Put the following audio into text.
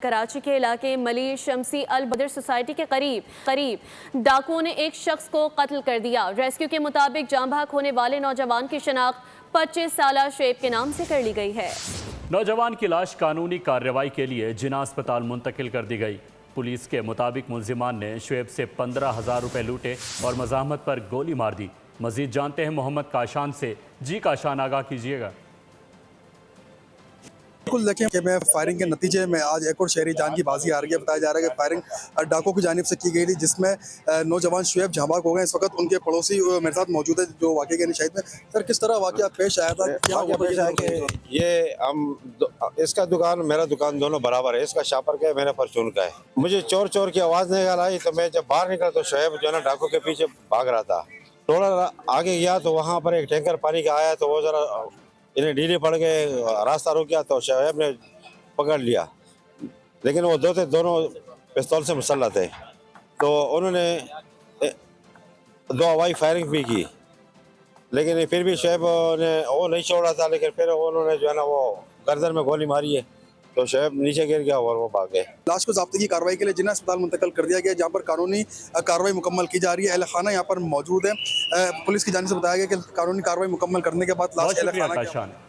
कराची के इलाके मली शमसी अल बदर सोसाइटी के करीब डाकुओं ने एक शख्स को कत्ल कर दिया। रेस्क्यू के मुताबिक जाँ भाग होने वाले नौजवान की शनाख्त 25 साला शुएब के नाम से कर ली गई है। नौजवान की लाश कानूनी कार्रवाई के लिए जिना अस्पताल मुंतकिल कर दी गई। पुलिस के मुताबिक मुलजिमान ने शुएब से 15,000 रुपए लूटे और मज़ाहमत पर गोली मार दी। मजीद जानते हैं मोहम्मद काशान से। जी काशान, आगाह कीजिएगा। बिल्कुल देखिए कि मैं फायरिंग के नतीजे में आज एक और शहरी जान की बाजी आ रही है। बताया जा रहा है कि फायरिंग डाकुओं की जानिब से की गई थी, जिसमें नौजवान शुएब जहां हो गए। इस वक्त उनके पड़ोसी मेरे साथ मौजूद है जो वाक़े के निशाहिद में। सर, किस तरह वाक़या पेश आया था? क्या पेश आया कि ये इसका दुकान मेरा दुकान दोनों बराबर है। इसका शापर का है, मेरा परचून का है। मुझे चोर चोर की आवाज़ निकल आई तो मैं जब बाहर निकला तो शुएब जो है ना डाकू के पीछे भाग रहा था। थोड़ा आगे गया तो वहाँ पर एक टैंकर पानी का आया तो वो जरा इन्हें ढीले पड़ गए, रास्ता रुक गया तो शुएब ने पकड़ लिया। लेकिन वो दोनों पिस्तौल से मुसल्लह थे तो उन्होंने 2 हवाई फायरिंग भी की, लेकिन फिर भी शुएब ने वो नहीं छोड़ा था। लेकिन फिर उन्होंने जो है ना वो गर्दन में गोली मारी है तो शुएब नीचे गिर गया और वो भाग गए। लाश को ज़ब्ती की कार्रवाई के लिए जिना अस्पताल मुंतकिल कर दिया गया, जहाँ पर कानूनी कार्रवाई मुकम्मल की जा रही है। अहल खाना यहाँ पर मौजूद है। पुलिस की जानिब से बताया गया कि कानूनी कार्रवाई मुकम्मल करने के बाद लाश बहुत शुक्रिया काशान।